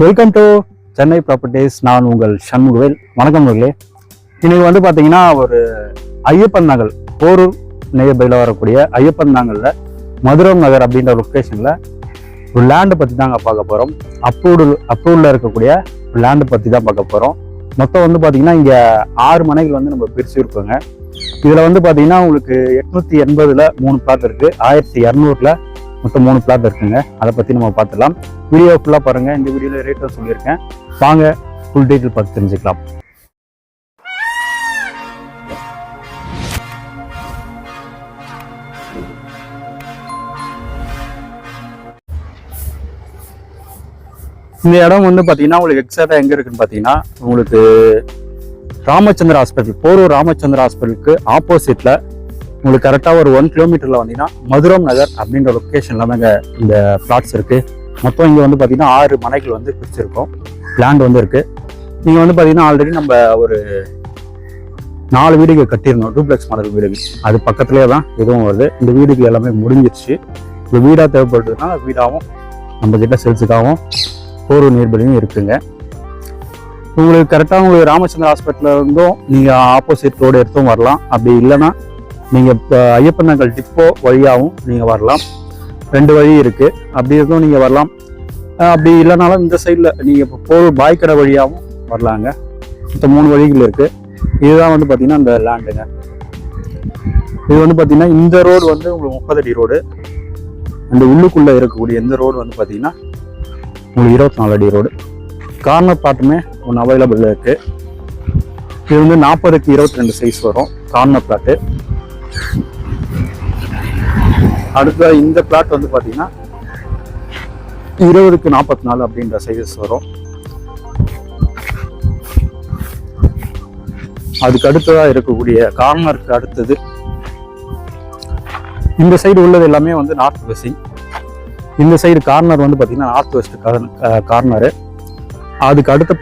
Welcome to Chennai properties. நான் உங்கள் சண்முகவேல். வணக்கம் நண்பர்களே. இன்னைக்கு வந்து பார்த்தீங்கன்னா ஒரு ஐயப்பன் நகர் போரூர் நியர்பையில் வரக்கூடிய ஐயப்பன் நகரில் மதுரம் நகர் அப்படின்ற லொக்கேஷனில் ஒரு லேண்டை பற்றி தாங்க பார்க்க போகிறோம். அப்ரூவ்டில் இருக்கக்கூடிய லேண்டை பற்றி தான் பார்க்க போகிறோம். மொத்தம் வந்து பார்த்தீங்கன்னா இங்கே 6 மனைகள் வந்து நம்ம பிரிச்சுருக்கோங்க. இதில் வந்து பார்த்தீங்கன்னா உங்களுக்கு 880ல் 3 பிளாட் இருக்குது, 1200ல் மொத்தம் 3 பிளாட் இருக்குங்க. அதை பற்றி நம்ம பார்த்துக்கலாம். வீடியோ ஃபுல்லாக பாருங்கள். இந்த வீடியோவில் ரேட்டும் சொல்லியிருக்கேன். வாங்க ஃபுல் டீட்டெயில் பார்த்து தெரிஞ்சுக்கலாம். இந்த இடம் வந்து பார்த்தீங்கன்னா உங்களுக்கு எக்ஸாக்டாக எங்கே இருக்குன்னு பார்த்தீங்கன்னா உங்களுக்கு ராமச்சந்திர ஹாஸ்பிட்டல், போரூர் ராமச்சந்திர ஹாஸ்பிட்டலுக்கு ஆப்போசிட்டில் உங்களுக்கு கரெக்டாக ஒரு 1 கிலோமீட்டரில் வந்தீங்கன்னா மதுரம் நகர் அப்படின்ற லொக்கேஷனில் தாங்க இந்த பிளாட்ஸ் இருக்குது. மொத்தம் இங்கே வந்து பார்த்தீங்கன்னா 6 மனைகள் வந்து பிரிச்சிருக்கோம். லேண்ட் வந்து இருக்குது. நீங்கள் வந்து பார்த்தீங்கன்னா ஆல்ரெடி நம்ம ஒரு 4 வீடுகள் கட்டியிருந்தோம், டூப்ளெக்ஸ் மாடல் வீடுகள். அது பக்கத்துலேயே தான் இதுவும் வருது. இந்த வீடுகள் எல்லாமே முடிஞ்சிருச்சு. இந்த வீடாக தேவைப்படுறதுனால வீடாகவும் நம்மக்கிட்ட சேல்ஸுக்காகவும் போரூர் நியர்பையும் இருக்குங்க. உங்களுக்கு கரெக்டாக உங்களுக்கு ராமச்சந்திர ஹாஸ்பிட்டலில் இருந்தும் நீங்கள் ஆப்போசிட் ரோடு எடுத்தும் வரலாம். அப்படி இல்லைன்னா நீங்கள் இப்போ ஐயப்பன் நகர் டிப்போ வழியாகவும் நீங்கள் வரலாம். 2 வழி இருக்குது. அப்படி இருந்தும் நீங்கள் வரலாம். அப்படி இல்லைனாலும் இந்த சைடில் நீங்கள் இப்போ போரூர் பாய்க்கடை வழியாகவும் வரலாங்க. மொத்தம் 3 வழிகள் இருக்குது. இதுதான் வந்து பார்த்தீங்கன்னா இந்த லேண்டுங்க. இது வந்து பார்த்தீங்கன்னா இந்த ரோடு வந்து உங்களுக்கு 30 அடி ரோடு. அந்த உள்ளுக்குள்ளே இருக்கக்கூடிய இந்த ரோடு வந்து பார்த்தீங்கன்னா உங்களுக்கு 24 அடி ரோடு. கார்னர் பிளாட்டுமே ஒன்று அவைலபிள் இருக்குது. இது வந்து 40க்கு 22 சைஸ் வரும் கார்னர் பிளாட்டு. அடுத்த இந்த பிளாட் வந்து பார்த்தீங்கன்னா 20க்கு 44 அப்படின்ற சைஸஸ் வரும். அதுக்கு அடுத்ததாக இருக்கக்கூடிய கார்னருக்கு அடுத்தது இந்த சைடு உள்ளது எல்லாமே வந்து நார்த் வெஸ்டிங். இந்த சைடு கார்னர் வந்து பார்த்தீங்கன்னா நார்த் வெஸ்ட் கார்னரு. அதுக்கு அடுத்த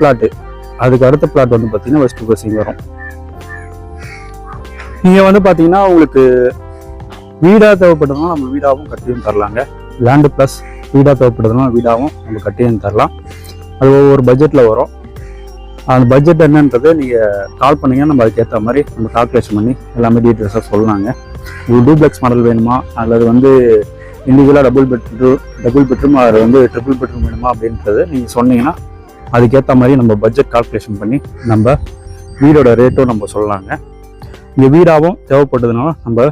பிளாட் வந்து பார்த்தீங்கன்னா வெஸ்ட் வெஸ்டிங் வரும். நீங்கள் வந்து பார்த்தீங்கன்னா உங்களுக்கு வீடாக தேவைப்படுறதுனால நம்ம வீடாகவும் கட்டியும் தரலாங்க. லேண்டு ப்ளஸ் வீடாக தேவைப்படுறதுனால வீடாகவும் நம்ம கட்டியும் தரலாம். அது ஒவ்வொரு பட்ஜெட்டில் வரும். அந்த பட்ஜெட் என்னன்றது நீங்கள் கால் பண்ணிங்கன்னா நம்ம அதுக்கேற்ற மாதிரி நம்ம கால்குலேஷன் பண்ணி எல்லாமே டீட்டெயில்ஸாக சொல்லலாங்க. உங்களுக்கு டூப்ளெக்ஸ் மாடல் வேணுமா அல்லது வந்து இண்டிவிஜுவலாக டபுள் பெட்ரூம் அது வந்து ட்ரிபிள் பெட்ரூம் வேணுமா அப்படின்றது நீங்கள் சொன்னீங்கன்னா அதுக்கேற்ற மாதிரி நம்ம பட்ஜெட் கால்குலேஷன் பண்ணி நம்ம வீடோட ரேட்டும் நம்ம சொல்லலாங்க. இங்கே வீடாகவும் தேவைப்பட்டதுனால நம்ம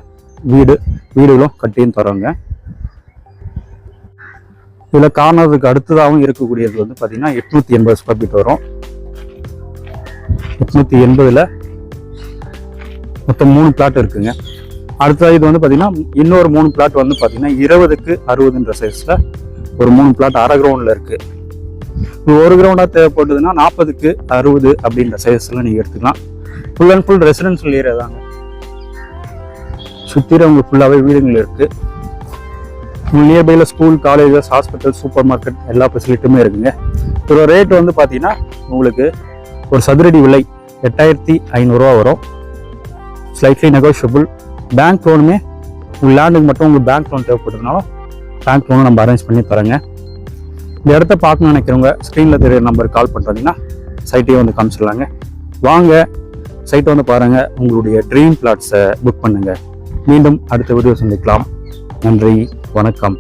வீடுகளும் கட்டியும் தரோங்க. இதில் கார்னருக்கு அடுத்ததாகவும் இருக்கக்கூடியது வந்து பார்த்தீங்கன்னா 880 ஸ்கொயர் ஃபீட் வரும். 880ல் மொத்தம் 3 பிளாட் இருக்குங்க. அடுத்தது இது வந்து பார்த்தீங்கன்னா இன்னொரு 3 பிளாட் வந்து பார்த்தீங்கன்னா 20க்கு 60ன்ற சைஸில் ஒரு 3 பிளாட் அரை கிரவுண்டில் இருக்குது. ஒரு கிரவுண்டாக தேவைப்படுதுன்னா 40க்கு 60 அப்படின்ற சைஸில் நீங்கள் எடுத்துக்கலாம். Full and full residential area தாங்க. சுற்றில உங்களுக்கு ஃபுல்லாகவே வீடுகள் இருக்குது. நியர்பையில் school, colleges, hospital, super market எல்லா ஃபெசிலிட்டியுமே இருக்குங்க. ஒரு ரேட் வந்து பார்த்தீங்கன்னா உங்களுக்கு ஒரு சதுரடி விலை 8500 வரும். Slightly negotiable. பேங்க் லோனுமே உங்கள் லேண்டுக்கு மட்டும் உங்களுக்கு பேங்க் லோன் தேவைப்படுறதுனாலும் பேங்க் லோனும் நம்ம அரேஞ்ச் பண்ணி தரேங்க. இந்த இடத்த பார்க்கணும்னு நினைக்கிறவங்க ஸ்க்ரீனில் தெரிய நம்பருக்கு கால் பண்ணுறீங்கன்னா சைட்டையும் வந்து காமிச்சிடலாங்க. வாங்க சைட்டை வந்து பாருங்கள். உங்களுடைய ட்ரீம் பிளாட்ஸை புக் பண்ணுங்கள். மீண்டும் அடுத்த வீடியோ சந்திக்கலாம். நன்றி, வணக்கம்.